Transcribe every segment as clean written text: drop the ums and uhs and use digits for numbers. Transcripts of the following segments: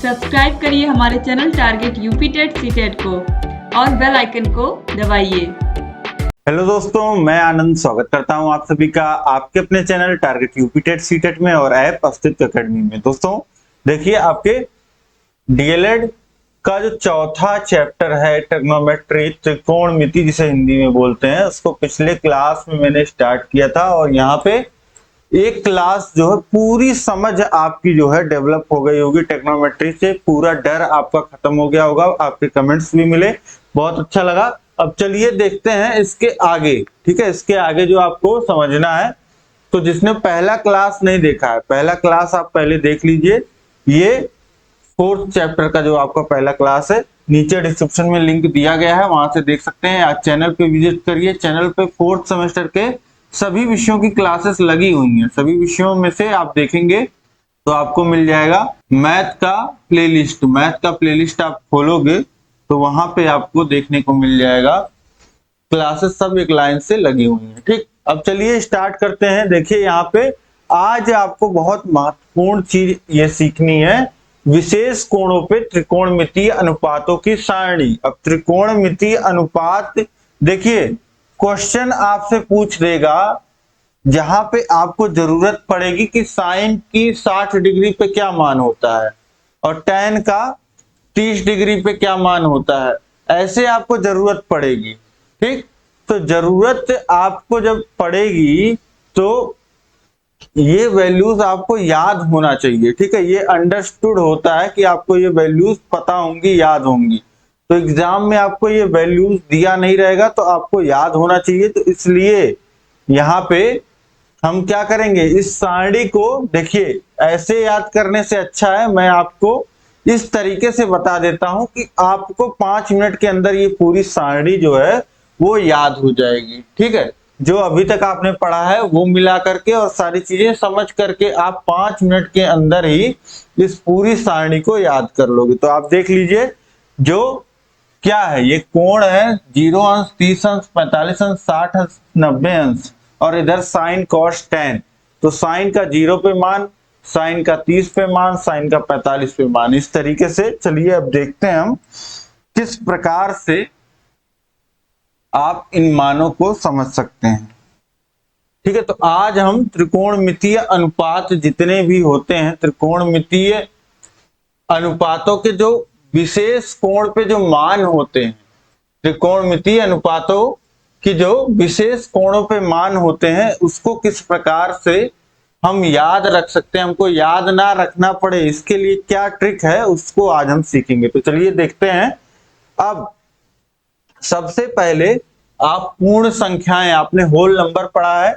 Subscribe करिए हमारे channel Target UP TET CTET को और बेल आइकन को दबाइए। हेलो दोस्तों, मैं आनंद स्वागत करता हूं आप सभी का आपके अपने channel Target UP TET CTET में और ऐप अस्तित्व एकेडमी में। दोस्तों देखिए, आपके डीएलएड का जो चौथा चैप्टर है ट्रिग्नोमेट्री, त्रिकोणमिति जिसे हिंदी में बोलते हैं, उसको पिछले क्लास में मैंने स्टार्ट किया था और यहाँ पे एक क्लास जो है पूरी समझ आपकी जो है डेवलप हो गई होगी ट्रिग्नोमेट्री से। पूरा डर आपका खत्म हो गया होगा, आपके कमेंट्स भी मिले, बहुत अच्छा लगा। अब चलिए देखते हैं इसके आगे। ठीक है, इसके आगे जो आपको समझना है, तो जिसने पहला क्लास नहीं देखा है, पहला क्लास आप पहले देख लीजिए। ये फोर्थ चैप्टर का जो आपका पहला क्लास है, नीचे डिस्क्रिप्शन में लिंक दिया गया है, वहां से देख सकते हैं। आज चैनल पे विजिट करिए। चैनल पे फोर्थ सेमेस्टर के सभी विषयों की क्लासेस लगी हुई हैं। सभी विषयों में से आप देखेंगे तो आपको मिल जाएगा मैथ का प्लेलिस्ट। मैथ का प्लेलिस्ट आप खोलोगे तो वहां पे आपको देखने को मिल जाएगा क्लासेस सब एक लाइन से लगी हुई हैं। ठीक, अब चलिए स्टार्ट करते हैं। देखिए यहाँ पे आज आपको बहुत महत्वपूर्ण चीज ये सीखनी है, विशेष कोणों पे त्रिकोणमितीय अनुपातों की सारणी। अब त्रिकोणमितीय अनुपात, देखिए क्वेश्चन आपसे पूछ देगा जहां पे आपको जरूरत पड़ेगी कि साइन की 60 डिग्री पे क्या मान होता है और tan का 30 डिग्री पे क्या मान होता है, ऐसे आपको जरूरत पड़ेगी। ठीक, तो जरूरत आपको जब पड़ेगी तो ये वैल्यूज आपको याद होना चाहिए। ठीक है, ये अंडरस्टूड होता है कि आपको ये वैल्यूज पता होंगी, याद होंगी। तो एग्जाम में आपको ये वैल्यूज दिया नहीं रहेगा तो आपको याद होना चाहिए। तो इसलिए यहाँ पे हम क्या करेंगे, इस सारणी को देखिए ऐसे याद करने से अच्छा है मैं आपको इस तरीके से बता देता हूं कि आपको 5 मिनट के अंदर ये पूरी सारणी जो है वो याद हो जाएगी। ठीक है, जो अभी तक आपने पढ़ा है वो मिला करके और सारी चीजें समझ करके आप 5 मिनट के अंदर ही इस पूरी सारणी को याद कर लोगे। तो आप देख लीजिए, जो क्या है, ये कोण है 0 अंश, 30 अंश, 45 अंश, 60 अंश, 90 अंश और इधर साइन कॉस tan। तो साइन का 0 पे मान, साइन का 30 पे मान, साइन का 45 पे मान, इस तरीके से। चलिए अब देखते हैं हम किस प्रकार से आप इन मानों को समझ सकते हैं। ठीक है, तो आज हम त्रिकोणमितीय अनुपात जितने भी होते हैं, त्रिकोणमितीय अनुपातों के जो विशेष कोण पे जो मान होते हैं, त्रिकोणमितीय अनुपातों की जो विशेष कोणों पे मान होते हैं, उसको किस प्रकार से हम याद रख सकते हैं, हमको याद ना रखना पड़े, इसके लिए क्या ट्रिक है उसको आज हम सीखेंगे। तो चलिए देखते हैं। अब सबसे पहले आप पूर्ण संख्याएं, आपने होल नंबर पढ़ा है,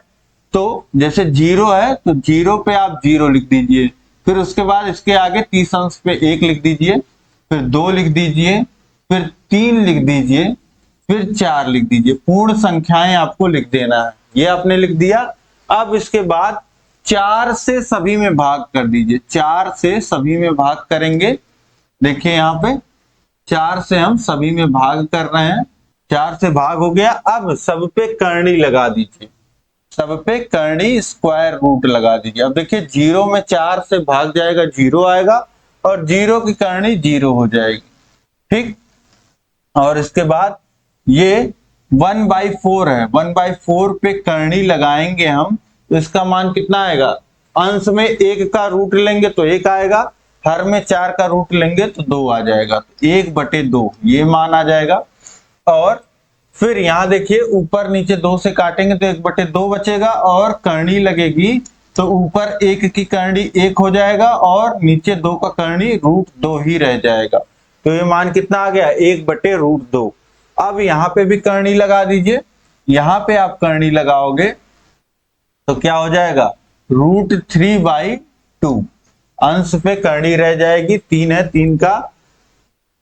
तो जैसे 0 है तो 0 पे आप 0 लिख दीजिए, फिर उसके बाद इसके आगे 30 अंश पे 1 लिख दीजिए, फिर 2 लिख दीजिए, फिर 3 लिख दीजिए, फिर 4 लिख दीजिए। पूर्ण संख्याएं आपको लिख देना है, ये आपने लिख दिया। अब इसके बाद 4 से सभी में भाग कर दीजिए। 4 से सभी में भाग करेंगे, देखिए यहाँ पे 4 से हम सभी में भाग कर रहे हैं। 4 से भाग हो गया। अब सब पे करनी लगा दीजिए, सब पे करनी स्क्वायर रूट लगा दीजिए। अब देखिए 0 में 4 से भाग जाएगा, 0 आएगा और 0 की करनी 0 हो जाएगी। ठीक, और इसके बाद ये 1/4 है, 1/4 पे करनी लगाएंगे हम, तो इसका मान कितना आएगा, अंश में 1 का रूट लेंगे तो 1 आएगा, हर में 4 का रूट लेंगे तो 2 आ जाएगा, तो 1/2 ये मान आ जाएगा। और फिर यहाँ देखिए ऊपर नीचे 2 से काटेंगे तो 1/2 बचेगा और करनी लगेगी तो ऊपर 1 की करनी 1 हो जाएगा और नीचे 2 का करनी √2 ही रह जाएगा। तो ये मान कितना आ गया, 1/√2। अब यहाँ पे भी करनी लगा दीजिए। यहाँ पे आप करनी लगाओगे तो क्या हो जाएगा, √3/2। अंश पे करनी रह जाएगी, 3 है, 3 का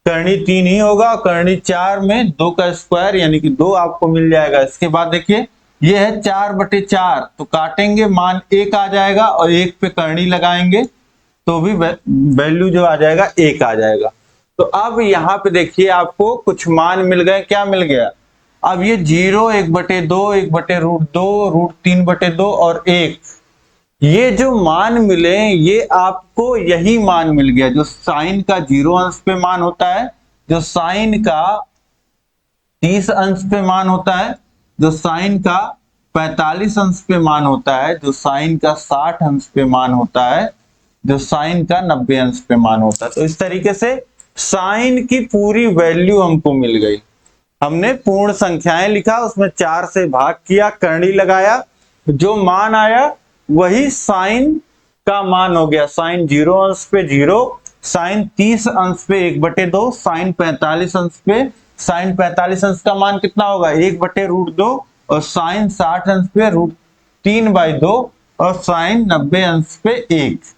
करनी 3 ही होगा, करनी 4 में 2 का स्क्वायर यानी कि 2 आपको मिल जाएगा। इसके बाद देखिए ये है 4/4, तो काटेंगे मान 1 आ जाएगा और 1 पे करनी लगाएंगे तो भी वैल्यू जो आ जाएगा 1 आ जाएगा। तो अब यहाँ पे देखिए आपको कुछ मान मिल गए। क्या मिल गया, अब ये 0, 1/2, 1/√2, √3/2 और 1, ये जो मान मिले ये आपको यही मान मिल गया, जो साइन का 0 अंश पे मान होता है, जो साइन का 30 अंश पे मान होता है, जो साइन का 45 अंश पे मान होता है, जो साइन का 60 अंश पे मान होता है, जो साइन का 90 अंश पे मान होता है। तो इस तरीके से साइन की पूरी वैल्यू हमको मिल गई। हमने पूर्ण संख्याएं लिखा, उसमें 4 से भाग किया, करनी लगाया, जो मान आया वही साइन का मान हो गया। साइन 0 अंश पे 0, साइन 30 अंश पे 1/2, साइन 45 अंश पे, साइन 45 अंश का मान कितना होगा 1/√2, और साइन 60 अंश पे √3/2, और साइन 90 अंश पे 1।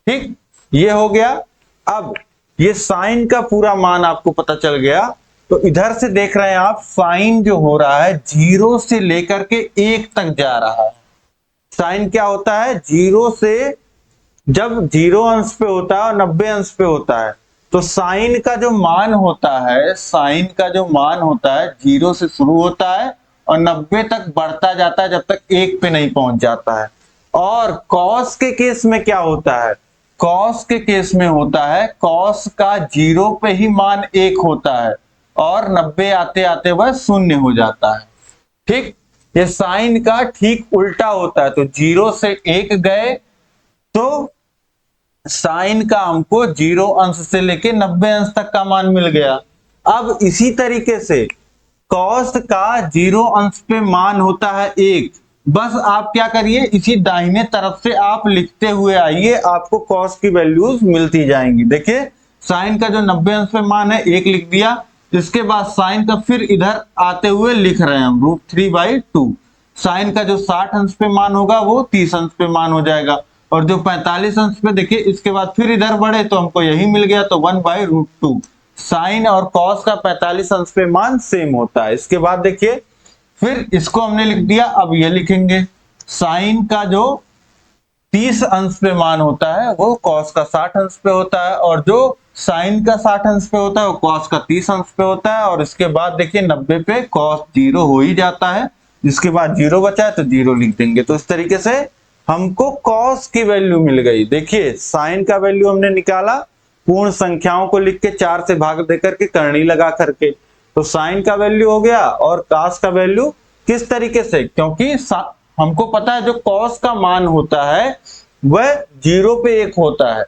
ठीक, ये हो गया। अब ये साइन का पूरा मान आपको पता चल गया, तो इधर से देख रहे हैं आप साइन जो हो रहा है 0 से लेकर के 1 तक जा रहा है। साइन क्या होता है, 0 से, जब 0 अंश पे होता है और 90 अंश पे होता है, तो साइन का जो मान होता है, साइन का जो मान होता है 0 से शुरू होता है और 90 तक बढ़ता जाता है जब तक 1 पे नहीं पहुंच जाता है। और कॉस के केस में क्या होता है, कॉस के केस में होता है कॉस का 0 पे ही मान 1 होता है और 90 आते आते वह 0 हो जाता है। ठीक, ये साइन का ठीक उल्टा होता है। तो 0 से 1 गए तो साइन का हमको 0 अंश से लेके 90 अंश तक का मान मिल गया। अब इसी तरीके से कॉस का 0 अंश पे मान होता है 1। बस आप क्या करिए, इसी दाहिने तरफ से आप लिखते हुए आइए, आपको कॉस की वैल्यूज मिलती जाएंगी। देखिए साइन का जो 90 अंश पे मान है 1 लिख दिया, इसके बाद साइन का फिर इधर आते हुए लिख रहे हैं हम √3/2। साइन का जो 60 अंश पे मान होगा वो 30 अंश पे मान हो जाएगा, और जो 45 अंश पे देखिए इसके बाद फिर इधर बढ़े तो हमको यही मिल गया, तो 1/√2। साइन और कॉस का 45 अंश पे मान सेम होता है। इसके बाद देखिए फिर इसको हमने लिख दिया। अब ये लिखेंगे साइन का जो 30 अंश पे मान होता है वो कॉस का 60 अंश पे होता है, और जो साइन का 60 अंश पे होता है वो कॉस का 30 अंश पे होता है। और इसके बाद देखिए 90 पे कॉस 0 हो ही जाता है, जिसके बाद 0 बचा है तो 0 लिख देंगे। तो इस तरीके से हमको कॉस की वैल्यू मिल गई। देखिए साइन का वैल्यू हमने निकाला, पूर्ण संख्याओं को लिख के 4 से भाग देकर के करनी लगा करके, तो साइन का वैल्यू हो गया। और कॉस का वैल्यू किस तरीके से, क्योंकि हमको पता है जो कॉस का मान होता है वह 0 पे 1 होता है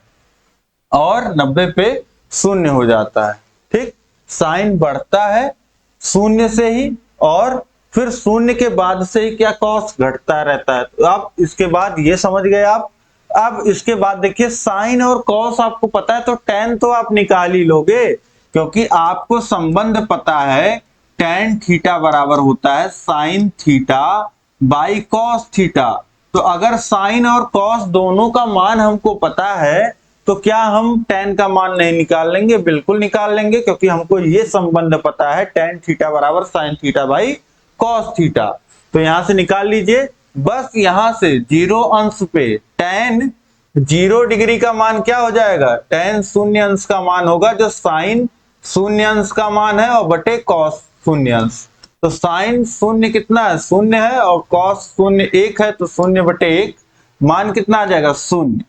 और 90 पे 0 हो जाता है। ठीक, साइन बढ़ता है 0 से ही, और फिर 0 के बाद से ही क्या कॉस घटता रहता है। तो आप इसके बाद ये समझ गए आप। अब इसके बाद देखिए साइन और कॉस आपको पता है, तो tan तो आप निकाल ही लोगे, क्योंकि आपको संबंध पता है tan थीटा बराबर होता है sine theta by cos theta. तो अगर साइन और कॉस दोनों का मान हमको पता है तो क्या हम tan का मान नहीं निकाल लेंगे? बिल्कुल निकाल लेंगे, क्योंकि हमको ये संबंध पता है tan थीटा बराबर sine theta by cos theta. तो यहां से निकाल लीजिए। बस यहां से 0 अंश पे tan 0 डिग्री का मान क्या हो जाएगा, tan 0 अंश का मान होगा, जो साइन 0 अंश का मान है, और बटे कॉस 0 अंश। तो साइन 0 कितना है, 0 है, और कॉस 0 1 है, तो 0/1 मान कितना आ जाएगा 0।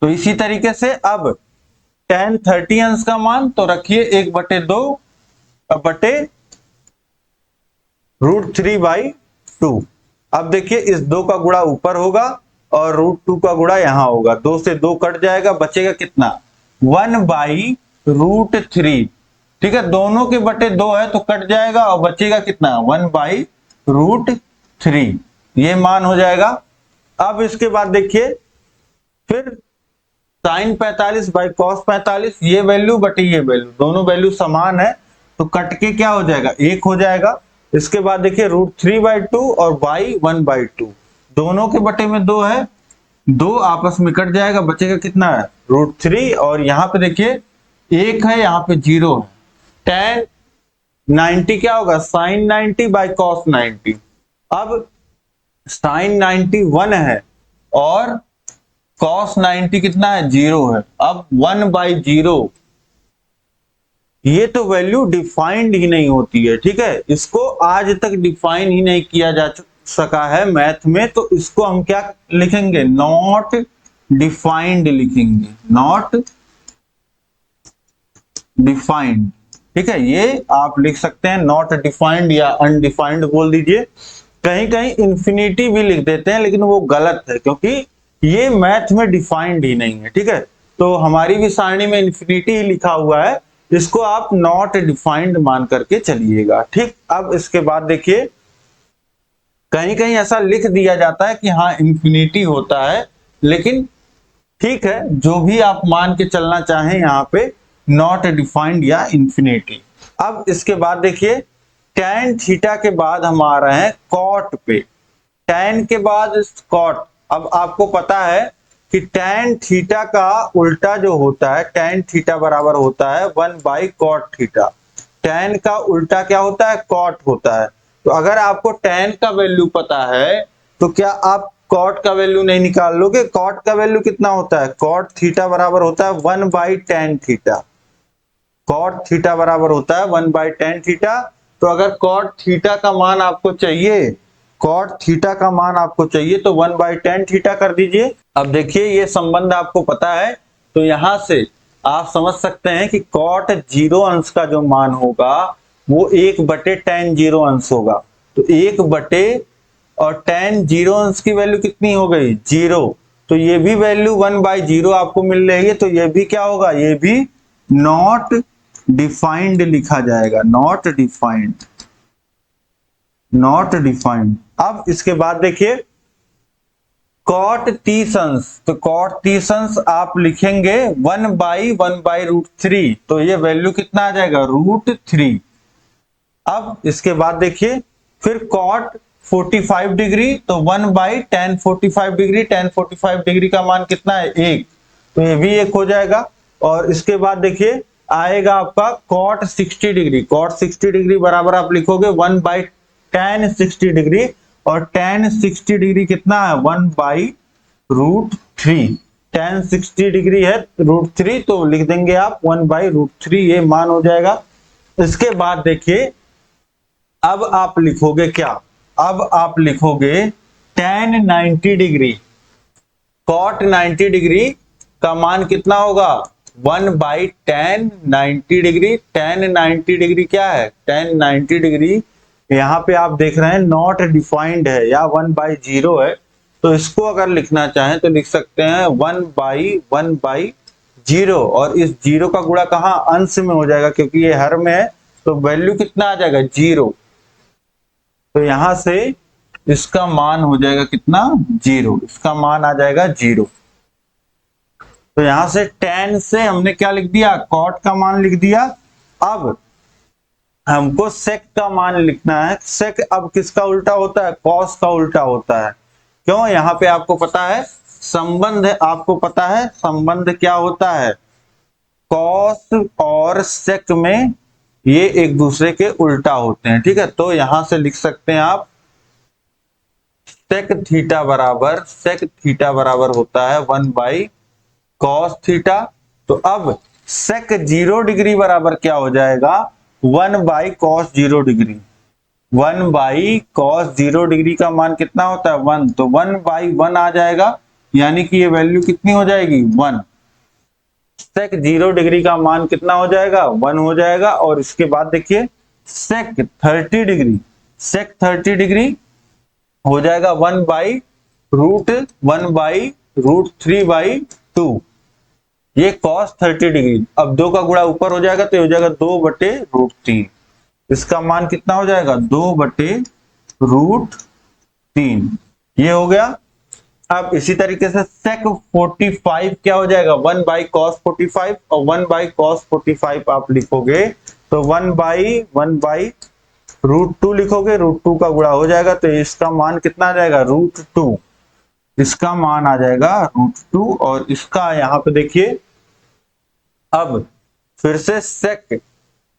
तो इसी तरीके से अब tan 30 अंश का मान तो रखिए 1/2 बटे √3/2। अब देखिए इस 2 का गुणा ऊपर होगा और √2 का गुणा यहां होगा, 2 से 2 कट जाएगा, बचेगा कितना 1/√3। ठीक है, दोनों के बटे 2 है तो कट जाएगा और बचेगा कितना 1/√3, ये मान हो जाएगा। अब इसके बाद देखिए फिर साइन 45 बाई कॉस 45, ये वैल्यू बटे ये वैल्यू, दोनों वैल्यू समान है तो कट के क्या हो जाएगा 1 हो जाएगा। इसके बाद देखिए √3/2 और बाई 1/2, दोनों के बटे में 2 है, 2 आपस में कट जाएगा, बचेगा कितना है √3। और यहाँ पे देखिए 1 है, यहाँ पे 0 है। tan 90 क्या होगा साइन 90 बाई कॉस 90। अब साइन 90 1 है और कॉस 90 कितना है 0 है। अब 1/0, ये तो वैल्यू डिफाइंड ही नहीं होती है। ठीक है, इसको आज तक डिफाइन ही नहीं किया जा सका है मैथ में, तो इसको हम क्या लिखेंगे, नॉट डिफाइंड लिखेंगे, नॉट डिफाइंड। ठीक है, ये आप लिख सकते हैं नॉट डिफाइंड या अनडिफाइंड बोल दीजिए। कहीं कहीं इंफिनिटी भी लिख देते हैं, लेकिन वो गलत है क्योंकि ये मैथ में डिफाइंड ही नहीं है। ठीक है, तो हमारी भी सारणी में इंफिनिटी ही लिखा हुआ है, इसको आप नॉट डिफाइंड मान करके चलिएगा। ठीक, अब इसके बाद देखिए कहीं कहीं ऐसा लिख दिया जाता है कि हाँ इंफिनिटी होता है, लेकिन ठीक है, जो भी आप मान के चलना चाहें यहाँ पे नॉट डिफाइंड या इंफिनिटी। अब इसके बाद देखिए tan थीटा के बाद हम आ रहे हैं कॉट पे। tan के बाद कॉट। अब आपको पता है कि tan थीटा का उल्टा जो होता है, tan थीटा बराबर होता है 1/cot थीटा। tan का उल्टा क्या होता है, cot होता है। तो अगर आपको tan का वैल्यू पता है तो क्या आप cot का वैल्यू नहीं निकाल लोगे? cot का वैल्यू कितना होता है, cot थीटा बराबर होता है 1/tan थीटा। cot थीटा बराबर होता है 1/tan थीटा। तो अगर cot थीटा का मान आपको चाहिए, cot थीटा का मान आपको चाहिए तो 1/tan थीटा कर दीजिए। अब देखिए ये संबंध आपको पता है, तो यहां से आप समझ सकते हैं कि cot 0 अंश का जो मान होगा वो 1/tan 0 अंश होगा। तो 1 और tan 0 अंश की वैल्यू कितनी हो गई, 0। तो ये भी वैल्यू 1/0 आपको मिल रही है, तो ये भी क्या होगा, ये भी नॉट डिफाइंड लिखा जाएगा, नॉट डिफाइंड, नॉट डिफाइंड। अब इसके बाद देखिए cot 30 अंश, तो cot 30 अंश आप लिखेंगे 1/1/√3, तो ये वैल्यू कितना आ जाएगा, √3। अब इसके बाद देखिए फिर cot 45 डिग्री, तो 1/tan 45 डिग्री, tan 45 डिग्री का मान कितना है, 1, तो ये भी 1 हो जाएगा। और इसके बाद देखिए आएगा आपका cot 60 डिग्री, cot 60 डिग्री बराबर आप लिखोगे 1/tan 60 डिग्री, और tan 60 डिग्री कितना है, 1/√3। tan 60 डिग्री है √3, तो लिख देंगे आप 1/√3, ये मान हो जाएगा। इसके बाद देखिए अब आप लिखोगे क्या, अब आप लिखोगे tan 90 डिग्री, cot 90 डिग्री का मान कितना होगा, 1/tan 90 डिग्री। tan 90 डिग्री क्या है, tan 90 डिग्री यहाँ पे आप देख रहे हैं नॉट डिफाइंड है या 1/0 है, तो इसको अगर लिखना चाहें तो लिख सकते हैं 1/1/0, और इस 0 का गुणा कहाँ, अंश में हो जाएगा क्योंकि ये हर में है, तो वैल्यू कितना आ जाएगा, 0। तो यहां से इसका मान हो जाएगा कितना, 0, इसका मान आ जाएगा 0। तो यहां से tan से हमने क्या लिख दिया, cot का मान लिख दिया। अब हमको sec का मान लिखना है। sec अब किसका उल्टा होता है, cos का उल्टा होता है। क्यों, यहाँ पे आपको पता है संबंध, आपको पता है संबंध क्या होता है, cos और sec में ये एक दूसरे के उल्टा होते हैं। ठीक है, तो यहां से लिख सकते हैं आप sec थीटा बराबर होता है 1/cos थीटा। तो अब sec 0 डिग्री बराबर क्या हो जाएगा, 1/cos 0 डिग्री। 1/cos 0 डिग्री का मान कितना होता है, 1, तो 1/1 आ जाएगा, यानी कि ये वैल्यू कितनी हो जाएगी, 1। sec 0 डिग्री का मान कितना हो जाएगा, 1 हो जाएगा। और इसके बाद देखिए sec 30 डिग्री, sec 30 डिग्री हो जाएगा 1/√3/2, ये cos 30 डिग्री। अब 2 का गुणा ऊपर हो जाएगा तो हो जाएगा 2/√3, इसका मान कितना हो जाएगा, 2/√3, ये हो गया। अब इसी तरीके से sec 45 क्या हो जाएगा, 1/cos 45, और 1/cos 45 आप लिखोगे तो 1/√2 लिखोगे, √2 का गुणा हो जाएगा, तो इसका मान कितना आ जाएगा, √2, इसका मान आ जाएगा √2। और इसका यहाँ पे देखिए अब फिर से sec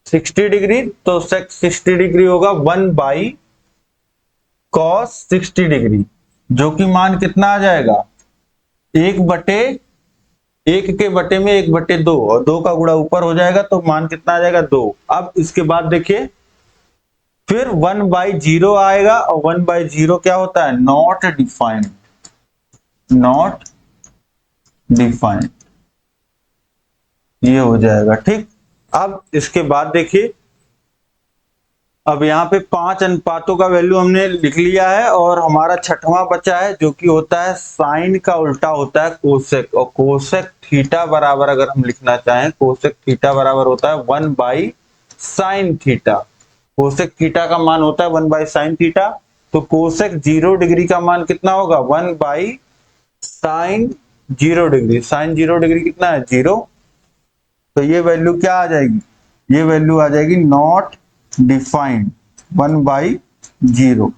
60 डिग्री, तो sec 60 डिग्री होगा 1/cos 60 डिग्री, जो कि मान कितना आ जाएगा, 1/1 के बटे में 1/2, और 2 का गुणा ऊपर हो जाएगा तो मान कितना आ जाएगा, 2। अब इसके बाद देखिए फिर 1/0 आएगा और 1/0 क्या होता है, नॉट डिफाइंड, नॉट डिफाइंड, ये हो जाएगा। ठीक, अब इसके बाद देखिए, अब यहाँ पे 5 अनुपातों का वैल्यू हमने लिख लिया है और हमारा छठवां बचा है जो कि होता है साइन का उल्टा होता है कोसेक, और कोसेक थीटा बराबर अगर हम लिखना चाहें, कोसेक थीटा बराबर होता है 1/साइन थीटा। कोसेक थीटा का मान होता है 1/साइन थीटा, तो कोसेक 0 डिग्री का मान कितना होगा, 1/साइन 0 डिग्री। साइन 0 डिग्री कितना है, 0। तो ये वैल्यू क्या आ जाएगी, ये वैल्यू आ जाएगी नॉट डिफाइंड, 1/0,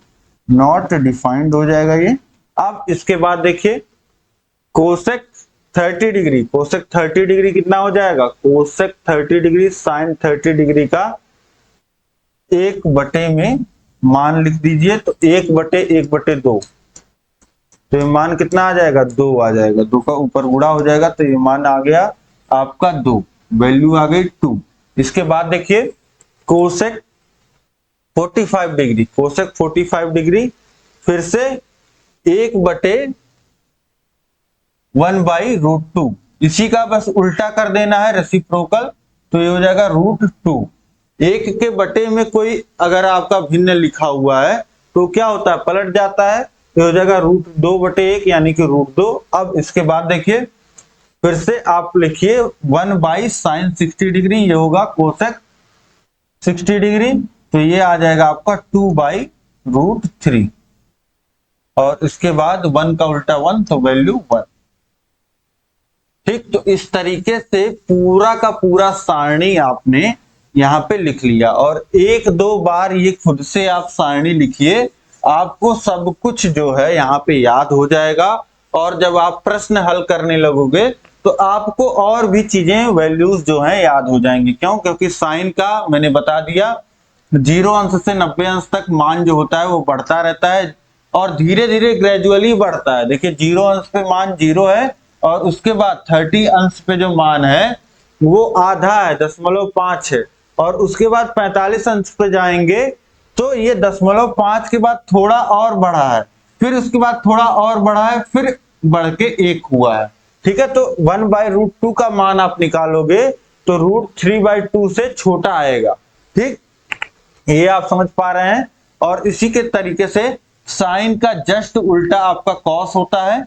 नॉट डिफाइंड हो जाएगा ये। अब इसके बाद देखिए कोसेक 30 डिग्री, कोसेक 30 डिग्री कितना हो जाएगा, कोसेक 30 डिग्री साइन 30 डिग्री का 1/, में मान लिख दीजिए, तो 1/1/2, तो ये मान कितना आ जाएगा, 2 आ जाएगा, 2 का ऊपर गुणा हो जाएगा, तो ये मान आ गया आपका 2, वैल्यू आ गई 2। इसके बाद देखिए कोसेक 45 डिग्री, कोसेक 45 डिग्री फिर से 1/1/√2, इसी का बस उल्टा कर देना है, रेसिप्रोकल, तो ये हो जाएगा √2। 1/, में कोई अगर आपका भिन्न लिखा हुआ है तो क्या होता है, पलट जाता है, तो हो जाएगा √2/1 यानी कि √2। अब इसके बाद देखिए फिर से आप लिखिए 1/साइन 60 डिग्री, ये होगा कोसेक 60 डिग्री, तो ये आ जाएगा आपका 2/√3, और इसके बाद 1 का उल्टा 1, तो वैल्यू 1। ठीक, तो इस तरीके से पूरा का पूरा सारणी आपने यहाँ पे लिख लिया, और 1-2 बार ये खुद से आप सारणी लिखिए, आपको सब कुछ जो है यहाँ पे याद हो जाएगा, और जब आप प्रश्न हल करने लगोगे तो आपको और भी चीजें, वैल्यूज जो है याद हो जाएंगी। क्यों, क्योंकि साइन का मैंने बता दिया 0 अंश से 90 अंश तक मान जो होता है वो बढ़ता रहता है, और धीरे धीरे ग्रेजुअली बढ़ता है। देखिए 0 अंश पे मान 0 है, और उसके बाद 30 अंश पे जो मान है वो आधा है, 0.5 है, और उसके बाद 45 अंश पे जाएंगे तो ये 0.5 के बाद थोड़ा और बढ़ा है, फिर उसके बाद थोड़ा और बढ़ा है, फिर बढ़ के 1 हुआ है। ठीक है, तो 1/√2 का मान आप निकालोगे तो √3/2 से छोटा आएगा। ठीक, ये आप समझ पा रहे हैं। और इसी के तरीके से साइन का जस्ट उल्टा आपका कॉस होता है,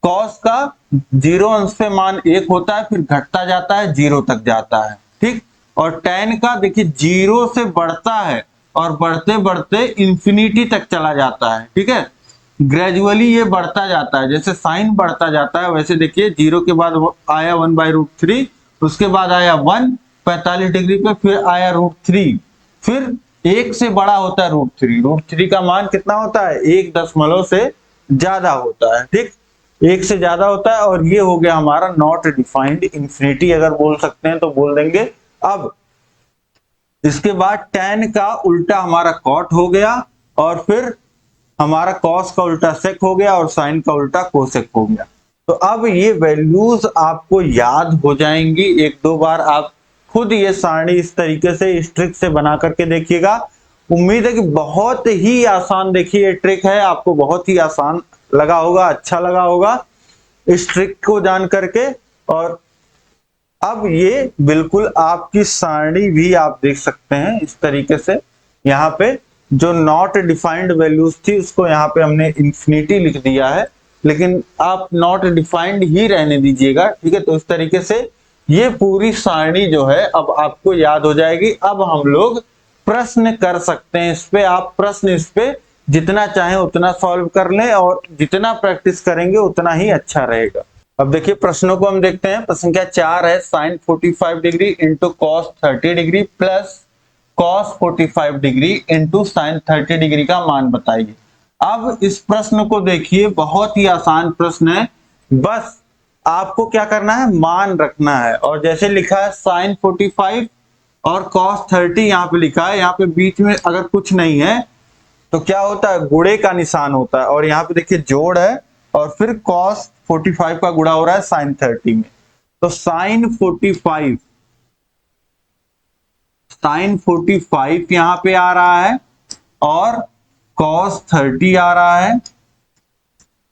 कॉस का 0 अंश पे मान 1 होता है, फिर घटता जाता है, 0 तक जाता है। ठीक, और tan का देखिए 0 से बढ़ता है और बढ़ते बढ़ते इंफिनिटी तक चला जाता है। ठीक है, ग्रेजुअली ये बढ़ता जाता है, जैसे साइन बढ़ता जाता है वैसे देखिए 0 के बाद आया 1/√3, उसके बाद आया 1 45 डिग्री पे, फिर आया √3, फिर 1 से बड़ा होता है √3, √3 का मान कितना होता है, 1 दशमलव से ज्यादा होता है। ठीक, 1 से ज्यादा होता है, और ये हो गया हमारा नॉट डिफाइंड, इंफिनिटी अगर बोल सकते हैं तो बोल देंगे। अब इसके बाद tan का उल्टा हमारा cot हो गया, और फिर हमारा cos का उल्टा sec हो गया, और sin का उल्टा cosec हो गया। तो अब ये वैल्यूज आपको याद हो जाएंगी, 1-2 बार आप खुद ये सारणी इस तरीके से इस ट्रिक से बना करके देखिएगा। उम्मीद है कि बहुत ही आसान, देखिए ये ट्रिक है, आपको बहुत ही आसान लगा होगा, अच्छा लगा होगा इस ट्रिक को जान करके। और अब ये बिल्कुल आपकी सारणी भी आप देख सकते हैं इस तरीके से, यहाँ पे जो नॉट डिफाइंड वैल्यूज थी उसको यहाँ पे हमने इंफिनिटी लिख दिया है, लेकिन आप नॉट डिफाइंड ही रहने दीजिएगा। ठीक है, तो इस तरीके से ये पूरी सारणी जो है अब आपको याद हो जाएगी। अब हम लोग प्रश्न कर सकते हैं इस पे, आप प्रश्न इस पे जितना चाहें उतना सॉल्व कर लें, और जितना प्रैक्टिस करेंगे उतना ही अच्छा रहेगा। अब देखिए प्रश्नों को हम देखते हैं। प्रश्न संख्या 4 है, sine 45 degree into cos 30 degree plus cos 45 degree into sine 30 degree का मान बताइए। अब इस प्रश्न को देखिए, बहुत ही आसान प्रश्न है, बस आपको क्या करना है, मान रखना है। और जैसे लिखा है साइन 45 और कॉस 30 यहाँ पे लिखा है, यहाँ पे बीच में अगर कुछ नहीं है तो क्या होता है, गुणे का निशान होता है, और यहाँ पे देखिए जोड़ है, और फिर कॉस 45 का गुणा हो रहा है साइन 30 में। तो साइन साइन 45 यहाँ पे आ रहा है और कॉस 30 आ रहा है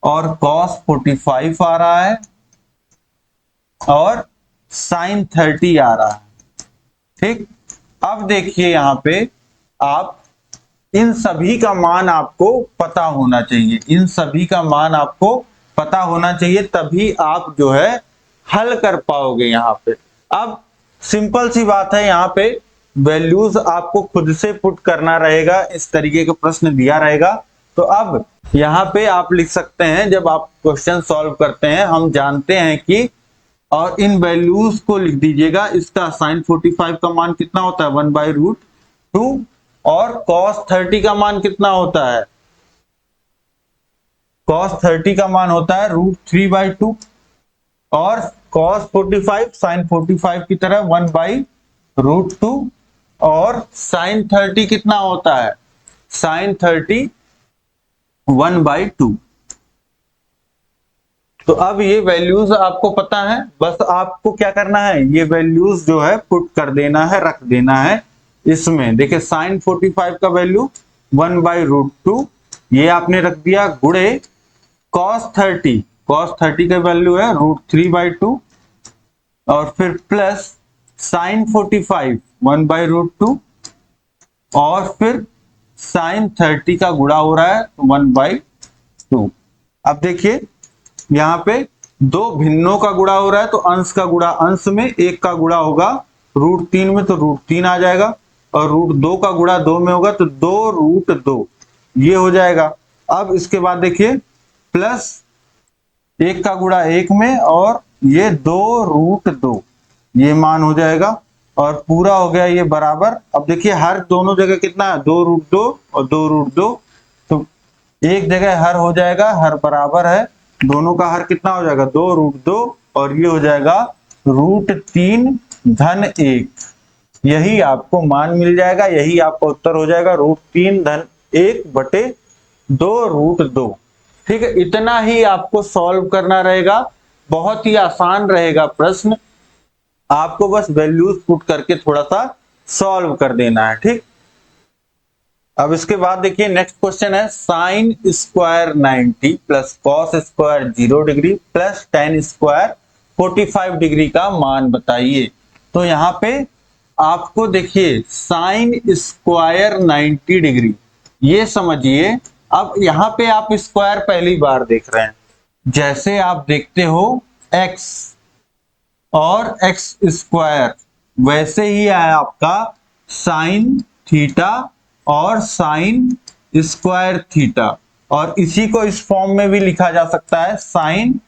और कॉस 45 आ रहा है और साइन 30 आ रहा है। ठीक, अब देखिए यहाँ पे आप इन सभी का मान आपको पता होना चाहिए, इन सभी का मान आपको पता होना चाहिए, तभी आप जो है हल कर पाओगे यहाँ पे। अब सिंपल सी बात है, यहाँ पे वैल्यूज आपको खुद से पुट करना रहेगा, इस तरीके का प्रश्न दिया रहेगा। तो अब यहाँ पे आप लिख सकते हैं, जब आप क्वेश्चन सॉल्व करते हैं हम जानते हैं कि, और इन वैल्यूज को लिख दीजिएगा। इसका साइन 45 का मान कितना होता है 1/√2 और cos 30 का मान कितना होता है, cos 30 का मान होता है √3/2 और cos 45 sin 45 की तरह 1/√2 और sin 30 कितना होता है, sin 30 1/2। तो अब ये वैल्यूज आपको पता है, बस आपको क्या करना है, ये वैल्यूज जो है पुट कर देना है, रख देना है इसमें। देखिए साइन 45 का वैल्यू 1/√2 ये आपने रख दिया, गुणे cos 30 का वैल्यू है √3/2 और फिर प्लस साइन 45 1/√2 और फिर साइन 30 का गुणा हो रहा है 1/2। अब देखिए यहाँ पे दो भिन्नों का गुणा हो रहा है, तो अंश का गुणा अंश में, एक का गुणा होगा √3 में तो √3 आ जाएगा और √2 का गुणा 2 में होगा तो 2√2 ये हो जाएगा। अब इसके बाद देखिए प्लस एक का गुणा एक में और ये 2√2 ये मान हो जाएगा और पूरा हो गया ये बराबर। अब देखिए हर दोनों जगह कितना है 2√2 और 2√2, तो एक जगह हर हो जाएगा, हर बराबर है, दोनों का हर कितना हो जाएगा 2√2 और ये हो जाएगा √3 1। यही आपको मान मिल जाएगा, यही आपका उत्तर हो जाएगा √3 1 बटे 2√2। ठीक है, इतना ही आपको सॉल्व करना रहेगा, बहुत ही आसान रहेगा प्रश्न, आपको बस वैल्यूज पुट करके थोड़ा सा सॉल्व कर देना है। ठीक, अब इसके बाद देखिए नेक्स्ट क्वेश्चन है sine square 90 plus cos square 0 degree plus ten square 45 degree का मान बताइए। तो यहाँ पे आपको देखिए साइन स्क्वायर 90 डिग्री ये समझिए। अब यहाँ पे आप स्क्वायर पहली बार देख रहे हैं, जैसे आप देखते हो x और x स्क्वायर, वैसे ही है आपका साइन थीटा और साइन स्क्वायर थीटा, और इसी को इस फॉर्म में भी लिखा जा सकता है साइन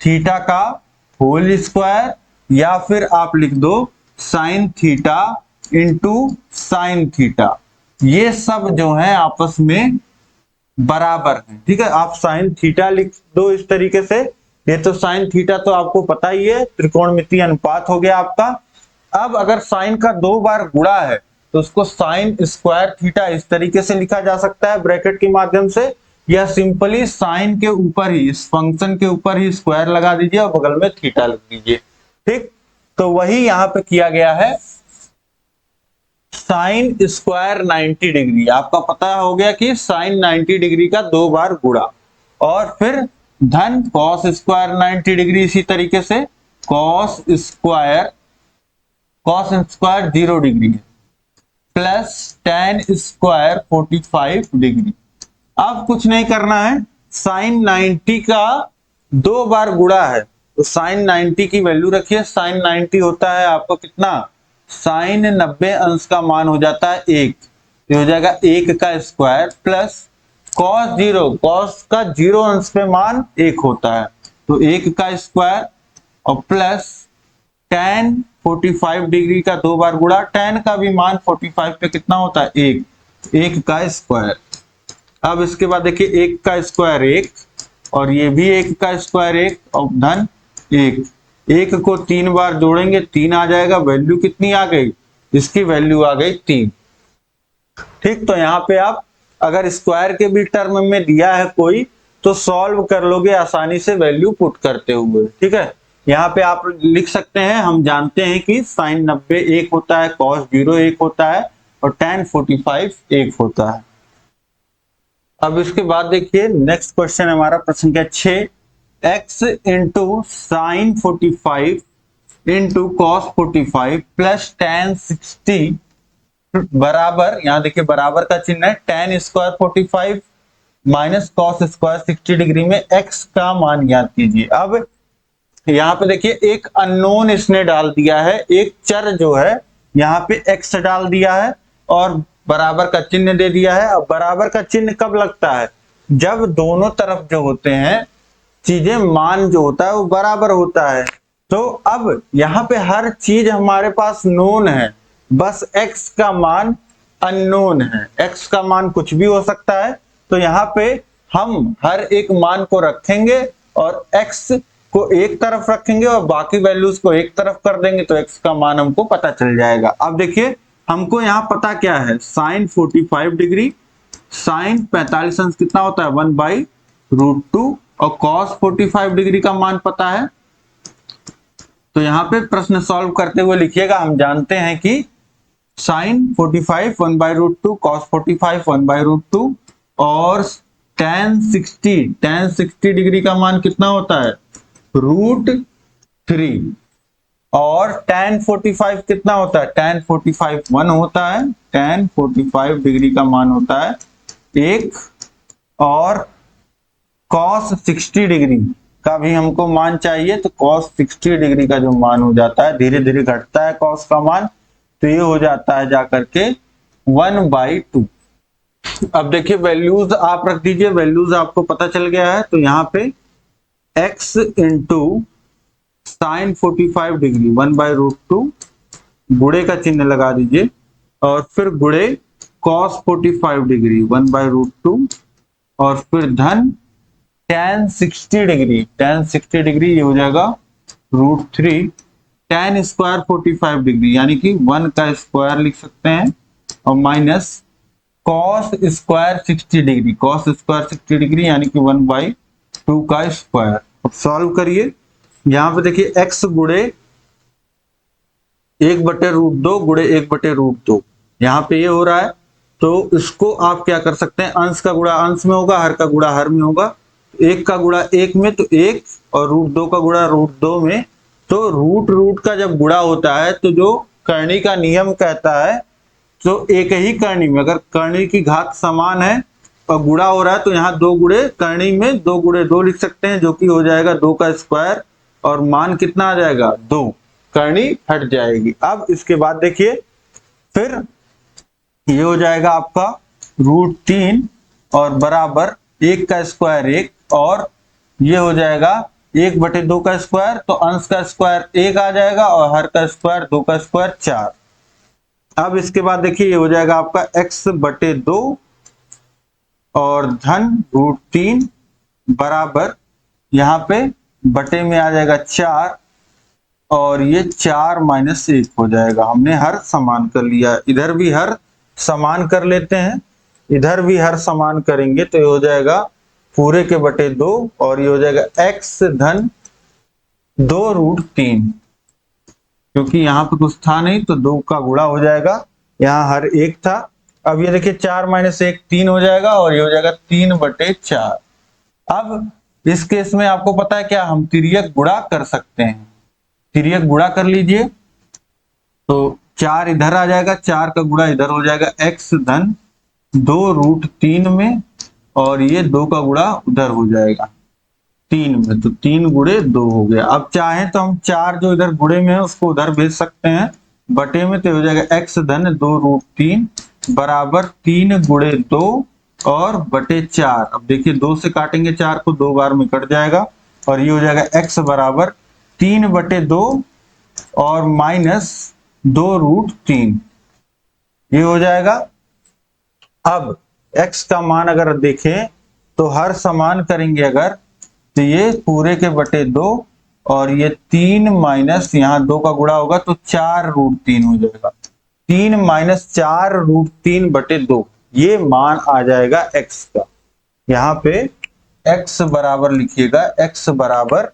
थीटा का होल स्क्वायर, या फिर आप लिख दो sine theta into sine theta. ये सब जो है आपस में बराबर है। ठीक है, आप साइन थीटा लिख दो इस तरीके से, ये तो साइन थीटा तो आपको पता ही है, त्रिकोणमितीय अनुपात हो गया आपका। अब अगर साइन का 2 बार गुणा है तो उसको साइन स्क्वायर थीटा इस तरीके से लिखा जा सकता है ब्रैकेट के माध्यम से, या सिंपली साइन के ऊपर ही, इस फंक्शन के ऊपर ही स्क्वायर लगा दीजिए और बगल में थीटा लिख दीजिए। ठीक, तो वही यहां पे किया गया है, साइन स्क्वायर 90 डिग्री आपका पता हो गया कि साइन 90 डिग्री का 2 बार गुणा, और फिर धन कॉस स्क्वायर 90 डिग्री, इसी तरीके से कॉस स्क्वायर 0 डिग्री है प्लस टेन स्क्वायर 45 डिग्री। अब कुछ नहीं करना है, साइन 90 का 2 बार गुणा है तो साइन 90 की वैल्यू रखिए, साइन 90 होता है आपको कितना, साइन 90 अंश का मान हो जाता है 1, ये हो जाएगा 1 का स्क्वायर प्लस कॉस 0, कॉस का 0 अंश पे मान 1 होता है तो 1 का स्क्वायर और प्लस tan 45 डिग्री का 2 बार गुणा, tan का भी मान 45 पे कितना होता है 1 का स्क्वायर। अब इसके बाद देखिए 1 का स्क्वायर 1 और ये भी 1 का स्क्वायर 1 और धन 1 को 3 बार जोड़ेंगे 3 आ जाएगा, वैल्यू कितनी आ गई, इसकी वैल्यू आ गई 3। ठीक, तो यहाँ पे आप अगर स्क्वायर के भी टर्म में दिया है कोई तो सॉल्व कर लोगे आसानी से वैल्यू पुट करते हुए। ठीक है, यहाँ पे आप लिख सकते हैं, हम जानते हैं कि साइन 90 1 होता है, कॉस 0 1 होता है और tan 45 1 होता है। अब इसके बाद देखिए नेक्स्ट क्वेश्चन हमारा प्रश्न क्या 6, x into sine 45 into cos 45 plus tan 60 बराबर, यहाँ देखिए बराबर का चिन्ह है, tan square 45 minus cos square 60 degree में x का मान ज्ञात कीजिए। अब यहाँ पे देखिए एक अननोन इसने डाल दिया है, एक चर जो है यहाँ पे x डाल दिया है और बराबर का चिन्ह दे दिया है। अब बराबर का चिन्ह कब लगता है? जब दोनों तरफ जो होते हैं चीजें, मान जो होता है वो बराबर होता है। तो अब यहाँ पे हर चीज हमारे पास नोन है, बस x का मान अननोन है। x का मान कुछ भी हो सकता है, तो यहाँ पे हम हर एक मान को रखेंगे और x को एक तरफ रखेंगे और बाकी वैल्यूज को एक तरफ कर देंगे, तो x का मान हमको पता चल जाएगा। अब देखिए हमको यहाँ पता क्या है, साइन 45 डिग्री, साइन 45 अंश कितना होता है 1/√2 और cos 45 डिग्री का मान पता है। तो यहाँ पे प्रश्न सॉल्व करते हुए लिखिएगा, हम जानते हैं कि साइन 45 1/√2, cos 45 1/√2 और tan 60 डिग्री का मान कितना होता है √3 और tan 45 कितना होता है, tan 45 1 होता है, tan 45 डिग्री का मान होता है 1 और cos 60 डिग्री का भी हमको मान चाहिए, तो cos 60 डिग्री का जो मान हो जाता है, धीरे धीरे घटता है cos का मान, तो ये हो जाता है जाकर के 1/2। अब देखिए वैल्यूज आप रख दीजिए, वैल्यूज आपको पता चल गया है। तो यहाँ पे x इंटू साइन 45 डिग्री 1/√2 गुणे का चिन्ह लगा दीजिए और फिर गुणे cos 45 डिग्री 1/√2 और फिर धन tan 60 डिग्री ये हो जाएगा √3 tan स्क्वायर 45 डिग्री यानी कि 1 का स्क्वायर लिख सकते हैं और माइनस cos स्क्वायर 60 डिग्री यानी कि 1/2 का स्क्वायर। अब सॉल्व करिए, यहाँ पे देखिए x गुणे 1/√2 गुणे 1/√2 यहाँ पे ये हो रहा है, तो इसको आप क्या कर सकते हैं, अंश का गुणा अंश में होगा, हर का गुणा हर में होगा, 1 का गुणा 1 में तो 1 और √2 का गुणा √2 में। तो रूट का जब गुणा होता है तो जो करनी का नियम कहता है, तो एक ही करनी में अगर करनी की घात समान है और गुणा हो रहा है तो यहाँ 2 गुणे करनी में 2 गुणे 2 लिख सकते हैं, जो कि हो जाएगा 2 का स्क्वायर और मान कितना आ जाएगा 2, करनी हट जाएगी। अब इसके बाद देखिए फिर ये हो जाएगा आपका √3 और बराबर 1 का स्क्वायर 1 और ये हो जाएगा 1/2 का स्क्वायर, तो अंश का स्क्वायर 1 आ जाएगा और हर का स्क्वायर 2 का स्क्वायर 4। अब इसके बाद देखिए ये हो जाएगा आपका x/2 और धन √3 बराबर यहाँ पे बटे में आ जाएगा 4 और ये 4 - 1 हो जाएगा। हमने हर समान कर लिया, इधर भी हर समान कर लेते हैं, इधर भी हर समान करेंगे तो ये हो जाएगा पूरे के बटे 2 और ये हो जाएगा x धन 2√3, क्योंकि यहाँ पे कुछ था नहीं तो 2 का गुणा हो जाएगा, यहाँ हर एक था। अब ये देखिए 4 - 1 3 हो जाएगा और ये हो जाएगा 3/4। अब इस केस में आपको पता है क्या, हम तिर्यक गुणा कर सकते हैं, तिर्यक गुणा कर लीजिए तो 4 इधर आ जाएगा, 4 का गुणा इधर हो जाएगा x धन 2√3 में और ये 2 का गुणा उधर हो जाएगा 3 में, तो 3 गुणे 2 हो गया। अब चाहें तो हम 4 जो इधर गुणे में है उसको उधर भेज सकते हैं बटे में, तो हो जाएगा x धन 2√3 बराबर 3 गुणे 2 और बटे 4। अब देखिए 2 से काटेंगे 4 को 2 बार में कट जाएगा और ये हो जाएगा x बराबर 3/2 और माइनस 2√3 ये हो जाएगा। अब x का मान अगर देखें तो हर समान करेंगे अगर, तो ये पूरे के बटे 2 और ये 3 माइनस यहाँ 2 का गुणा होगा तो 4√3 हो जाएगा, 3 - 4√3/2 ये मान आ जाएगा x का। यहाँ पे x बराबर लिखिएगा, x बराबर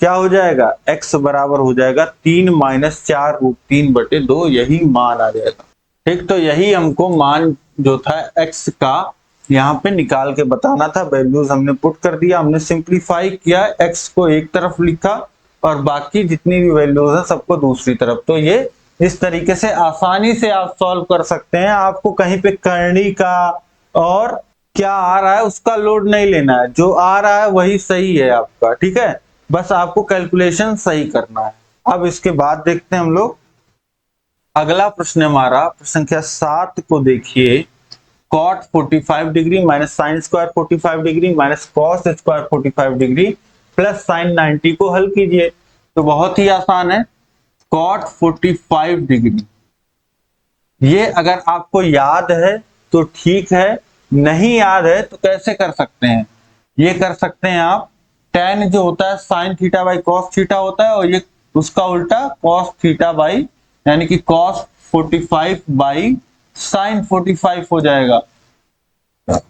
क्या हो जाएगा, x बराबर हो जाएगा 3 माइनस 4√3/2, यही मान आ जाएगा। ठीक, तो यही हमको मान जो था x का यहाँ पे निकाल के बताना था। वैल्यूज हमने पुट कर दिया, हमने सिंप्लीफाई किया, x को एक तरफ लिखा और बाकी जितनी भी वैल्यूज है सबको दूसरी तरफ। तो ये इस तरीके से आसानी से आप सॉल्व कर सकते हैं। आपको कहीं पे करनी का और क्या आ रहा है उसका लोड नहीं लेना है, जो आ रहा है वही सही है आपका। ठीक है, बस आपको कैलकुलेशन सही करना है। अब इसके बाद देखते हैं हम लोग अगला प्रश्न हमारा प्रश्न संख्या 7 को देखिए। cot 45 degree minus sine square 45 degree minus cos square 45 degree plus sign 90 को हल कीजिए। तो बहुत ही आसान है। cot 45 डिग्री, ये अगर आपको याद है तो ठीक है, नहीं याद है तो कैसे कर सकते हैं, ये कर सकते हैं आप। tan जो होता है sine theta by cos theta होता है, और ये उसका उल्टा कॉस थीटा बाई यानी कि कॉस 45 बाई साइन 45 हो जाएगा।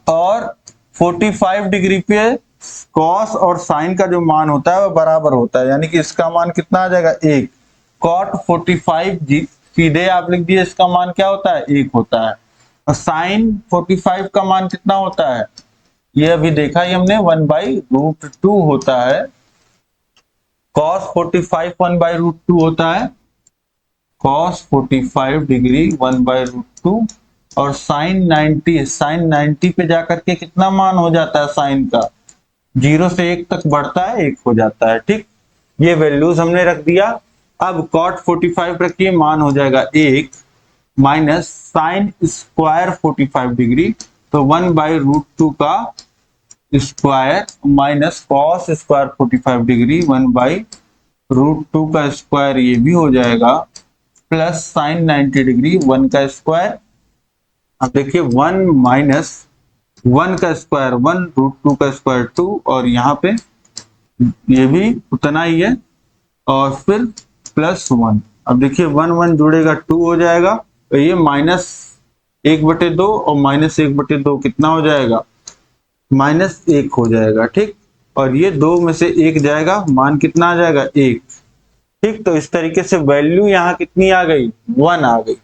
और 45 डिग्री पे कॉस और साइन का जो मान होता है वो बराबर होता है, यानी कि इसका मान कितना आ जाएगा 1। cot 45 जी सीधे आप लिख दिए, इसका मान क्या होता है 1 होता है। और साइन 45 का मान कितना होता है, ये अभी देखा ही हमने 1/√2 होता है। cos 45 1/√2 होता है, cos 45 डिग्री 1/√2 और साइन 90 पे जाकर के कितना मान हो जाता है साइन का, 0 से 1 तक बढ़ता है 1 हो जाता है। ठीक, ये वैल्यूज हमने रख दिया। अब cot 45 रखिए, मान हो जाएगा 1 माइनस साइन स्क्वायर 45 डिग्री, तो 1/√2 का square minus cos square 45 degree 1/√2 का स्क्वायर, ये भी हो जाएगा, प्लस साइन 90 डिग्री 1 का स्क्वायर। अब देखिए 1 माइनस 1 का स्क्वायर 1√2 का स्क्वायर 2, और यहाँ पे ये भी उतना ही है, और फिर प्लस 1। अब देखिए 1 1 जुड़ेगा 2 हो जाएगा, तो ये -1/2 और -1/2 कितना हो जाएगा, -1 हो जाएगा। ठीक, और ये 2 में से 1 जाएगा, मान कितना आ जाएगा 1। ठीक, तो इस तरीके से वैल्यू यहाँ कितनी आ गई 1 आ गई।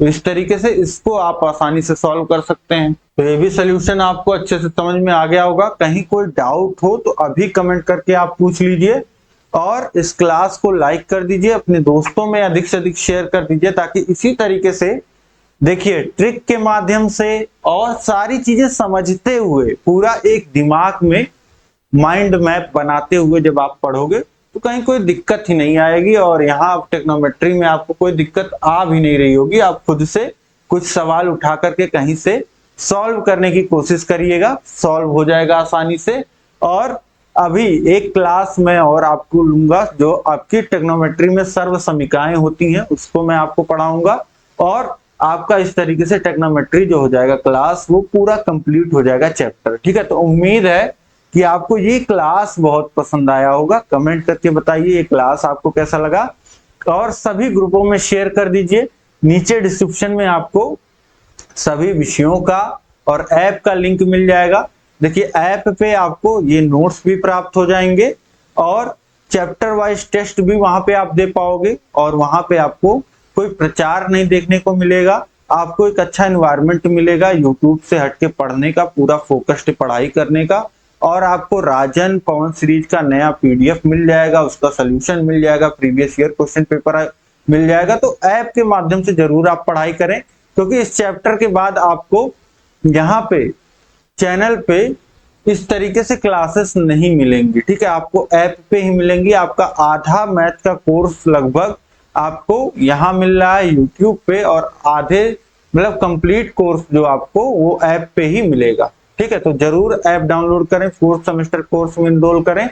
तो इस तरीके से इसको आप आसानी से सॉल्व कर सकते हैं। तो ये भी सोल्यूशन आपको अच्छे से समझ में आ गया होगा। कहीं कोई डाउट हो तो अभी कमेंट करके आप पूछ लीजिए, और इस क्लास को लाइक कर दीजिए, अपने दोस्तों में अधिक से अधिक शेयर कर दीजिए, ताकि इसी तरीके से देखिए ट्रिक के माध्यम से और सारी चीजें समझते हुए पूरा एक दिमाग में माइंड मैप बनाते हुए जब आप पढ़ोगे तो कहीं कोई दिक्कत ही नहीं आएगी। और यहाँ टेक्नोमेट्री में आपको कोई दिक्कत आ भी नहीं रही होगी। आप खुद से कुछ सवाल उठा करके कहीं से सॉल्व करने की कोशिश करिएगा, सॉल्व हो जाएगा आसानी से। और अभी एक क्लास में और आपको लूंगा जो आपकी टेक्नोमेट्री में सर्व समीकरणाएं होती हैं, उसको मैं आपको पढ़ाऊंगा, और आपका इस तरीके से टेक्नोमेट्री जो हो जाएगा क्लास, वो पूरा कंप्लीट हो जाएगा चैप्टर। ठीक है, तो उम्मीद है कि आपको ये क्लास बहुत पसंद आया होगा। कमेंट करके बताइए ये क्लास आपको कैसा लगा, और सभी ग्रुपों में शेयर कर दीजिए। नीचे डिस्क्रिप्शन में आपको सभी विषयों का और ऐप का लिंक मिल जाएगा। देखिए ऐप पे आपको ये नोट्स भी प्राप्त हो जाएंगे, और चैप्टर वाइज टेस्ट भी वहां पे आप दे पाओगे, और वहां पे आपको कोई प्रचार नहीं देखने को मिलेगा। आपको एक अच्छा एनवायरनमेंट मिलेगा यूट्यूब से हटके पढ़ने का, पूरा फोकस्ड पढ़ाई करने का। और आपको राजन पवन सीरीज का नया पीडीएफ मिल जाएगा, उसका सोल्यूशन मिल जाएगा, प्रीवियस ईयर क्वेश्चन पेपर मिल जाएगा। तो ऐप के माध्यम से जरूर आप पढ़ाई करें, क्योंकि इस चैप्टर के बाद आपको यहाँ पे चैनल पे इस तरीके से क्लासेस नहीं मिलेंगी। ठीक है, आपको ऐप पे ही मिलेंगी। आपका आधा मैथ का कोर्स लगभग आपको यहाँ मिल रहा है यूट्यूब पे, और आधे मतलब कंप्लीट कोर्स जो आपको वो ऐप पे ही मिलेगा। ठीक है, तो जरूर ऐप डाउनलोड करें, 4th सेमेस्टर कोर्स में एनरोल करें,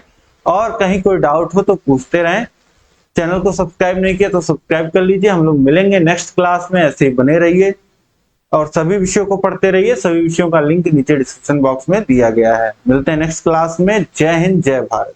और कहीं कोई डाउट हो तो पूछते रहें। चैनल को सब्सक्राइब नहीं किया तो सब्सक्राइब कर लीजिए। हम लोग मिलेंगे नेक्स्ट क्लास में, ऐसे ही बने रहिए और सभी विषयों को पढ़ते रहिए। सभी विषयों का लिंक नीचे डिस्क्रिप्शन बॉक्स में दिया गया है। मिलते हैं नेक्स्ट क्लास में। जय हिंद, जय भारत।